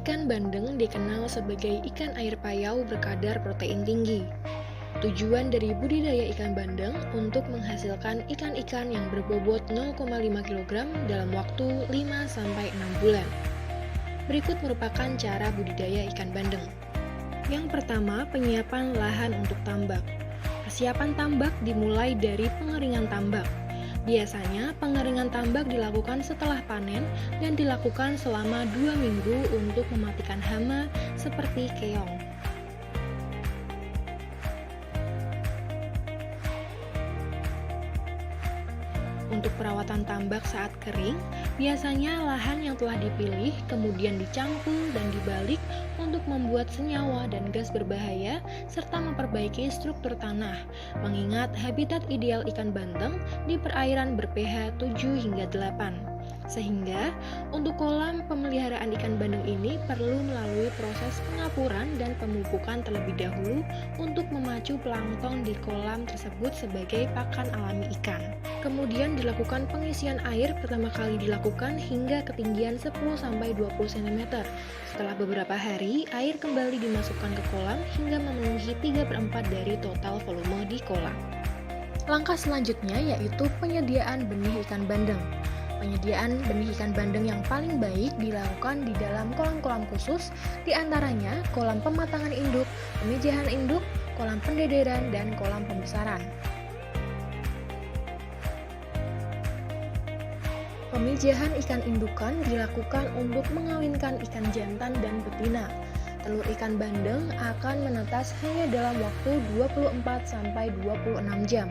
Ikan bandeng dikenal sebagai ikan air payau berkadar protein tinggi. Tujuan dari budidaya ikan bandeng untuk menghasilkan ikan-ikan yang berbobot 0,5 kg dalam waktu 5-6 bulan. Berikut merupakan cara budidaya ikan bandeng. Yang pertama, penyiapan lahan untuk tambak. Persiapan tambak dimulai dari pengeringan tambak. Biasanya, pengeringan tambak dilakukan setelah panen dan dilakukan selama 2 minggu untuk mematikan hama seperti keong. Untuk perawatan tambak saat kering, biasanya lahan yang telah dipilih kemudian dicangkul dan dibalik untuk membuat senyawa dan gas berbahaya serta memperbaiki struktur tanah, mengingat habitat ideal ikan bandeng di perairan ber-pH 7 hingga 8. Sehingga, untuk kolam pemeliharaan ikan bandeng ini perlu melalui proses pengapuran dan pemupukan terlebih dahulu untuk memacu plankton di kolam tersebut sebagai pakan alami ikan. Kemudian dilakukan pengisian air pertama kali dilakukan hingga ketinggian 10-20 cm. Setelah beberapa hari, air kembali dimasukkan ke kolam hingga memenuhi 3/4 dari total volume di kolam. Langkah selanjutnya yaitu penyediaan benih ikan bandeng. Penyediaan benih ikan bandeng yang paling baik dilakukan di dalam kolam-kolam khusus, diantaranya kolam pematangan induk, pemijahan induk, kolam pendederan, dan kolam pembesaran. Pemijahan ikan indukan dilakukan untuk mengawinkan ikan jantan dan betina. Telur ikan bandeng akan menetas hanya dalam waktu 24-26 jam.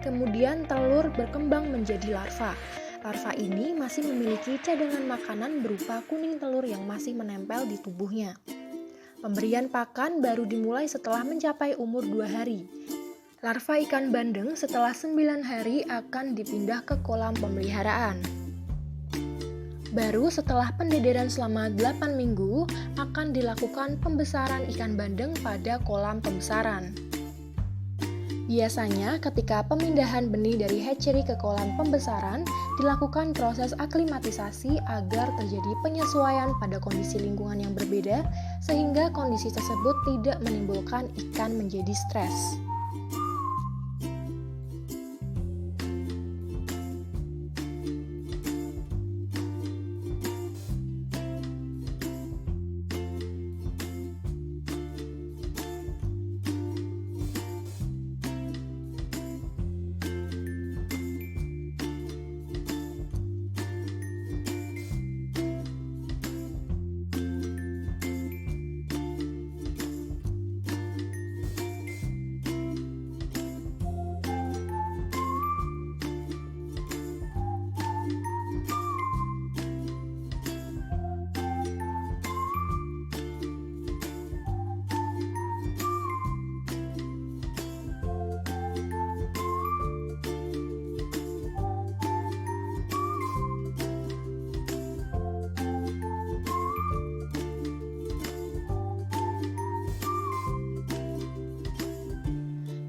Kemudian telur berkembang menjadi larva. Larva ini masih memiliki cadangan makanan berupa kuning telur yang masih menempel di tubuhnya. Pemberian pakan baru dimulai setelah mencapai umur 2 hari. Larva ikan bandeng setelah 9 hari akan dipindah ke kolam pemeliharaan. Baru setelah pendederan selama 8 minggu akan dilakukan pembesaran ikan bandeng pada kolam pembesaran. Biasanya ketika pemindahan benih dari hatchery ke kolam pembesaran dilakukan proses aklimatisasi agar terjadi penyesuaian pada kondisi lingkungan yang berbeda sehingga kondisi tersebut tidak menimbulkan ikan menjadi stres.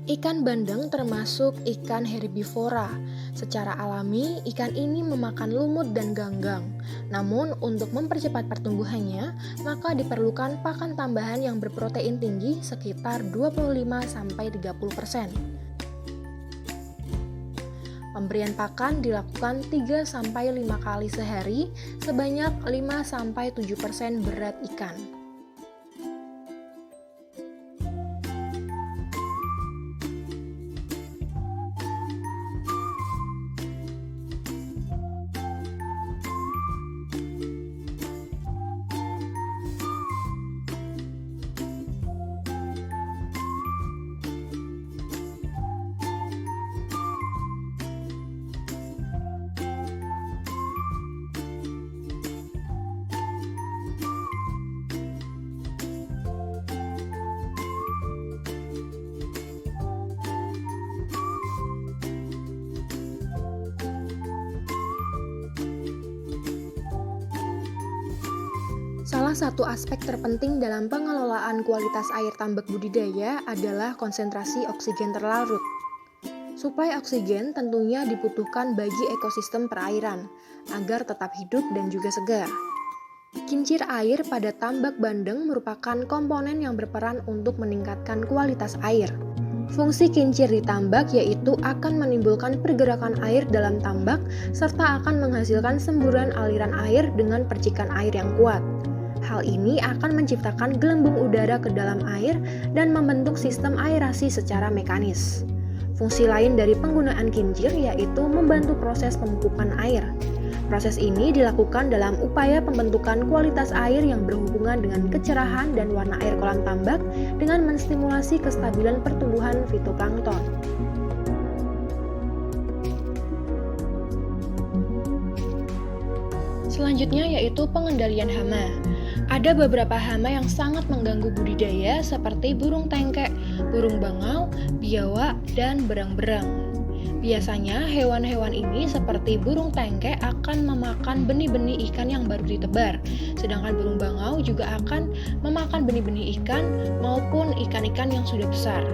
Ikan bandeng termasuk ikan herbivora. Secara alami, ikan ini memakan lumut dan ganggang. Namun, untuk mempercepat pertumbuhannya, maka diperlukan pakan tambahan yang berprotein tinggi sekitar 25-30%. Pemberian pakan dilakukan 3-5 kali sehari sebanyak 5-7% berat ikan. Salah satu aspek terpenting dalam pengelolaan kualitas air tambak budidaya adalah konsentrasi oksigen terlarut. Suplai oksigen tentunya dibutuhkan bagi ekosistem perairan, agar tetap hidup dan juga segar. Kincir air pada tambak bandeng merupakan komponen yang berperan untuk meningkatkan kualitas air. Fungsi kincir di tambak yaitu akan menimbulkan pergerakan air dalam tambak serta akan menghasilkan semburan aliran air dengan percikan air yang kuat. Hal ini akan menciptakan gelembung udara ke dalam air dan membentuk sistem aerasi secara mekanis. Fungsi lain dari penggunaan kincir yaitu membantu proses pemupukan air. Proses ini dilakukan dalam upaya pembentukan kualitas air yang berhubungan dengan kecerahan dan warna air kolam tambak dengan menstimulasi kestabilan pertumbuhan fitoplankton. Selanjutnya yaitu pengendalian hama. Ada beberapa hama yang sangat mengganggu budidaya seperti burung tengkek, burung bangau, biawak, dan berang-berang. Biasanya hewan-hewan ini seperti burung tengkek akan memakan benih-benih ikan yang baru ditebar, sedangkan burung bangau juga akan memakan benih-benih ikan maupun ikan-ikan yang sudah besar.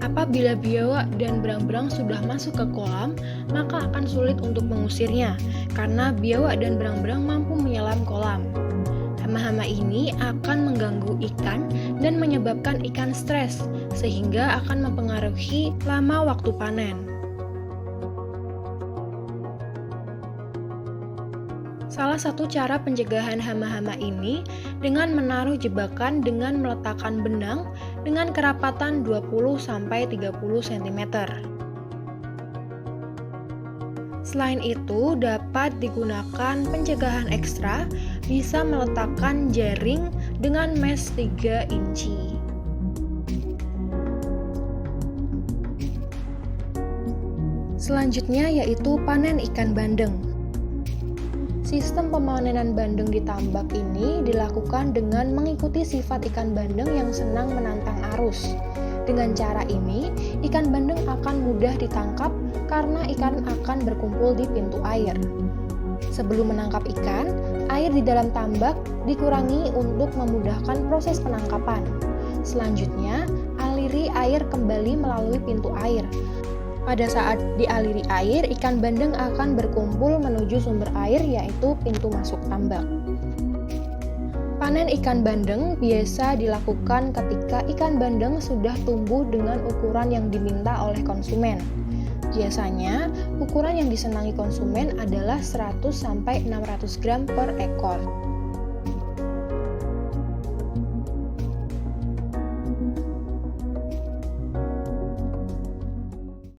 Apabila biawak dan berang-berang sudah masuk ke kolam, maka akan sulit untuk mengusirnya, karena biawak dan berang-berang mampu menyelam kolam. Hama-hama ini akan mengganggu ikan dan menyebabkan ikan stres, sehingga akan mempengaruhi lama waktu panen. Salah satu cara pencegahan hama-hama ini dengan menaruh jebakan dengan meletakkan benang dengan kerapatan 20-30 cm. Selain itu, dapat digunakan pencegahan ekstra, bisa meletakkan jaring dengan mesh 3 inci. Selanjutnya yaitu panen ikan bandeng. Sistem pemanenan bandeng di tambak ini dilakukan dengan mengikuti sifat ikan bandeng yang senang menantang arus. Dengan cara ini, ikan bandeng akan mudah ditangkap karena ikan akan berkumpul di pintu air. Sebelum menangkap ikan, air di dalam tambak dikurangi untuk memudahkan proses penangkapan. Selanjutnya, aliri air kembali melalui pintu air. Pada saat dialiri air, ikan bandeng akan berkumpul menuju sumber air yaitu pintu masuk tambak. Panen ikan bandeng biasa dilakukan ketika ikan bandeng sudah tumbuh dengan ukuran yang diminta oleh konsumen. Biasanya, ukuran yang disenangi konsumen adalah 100-600 gram per ekor.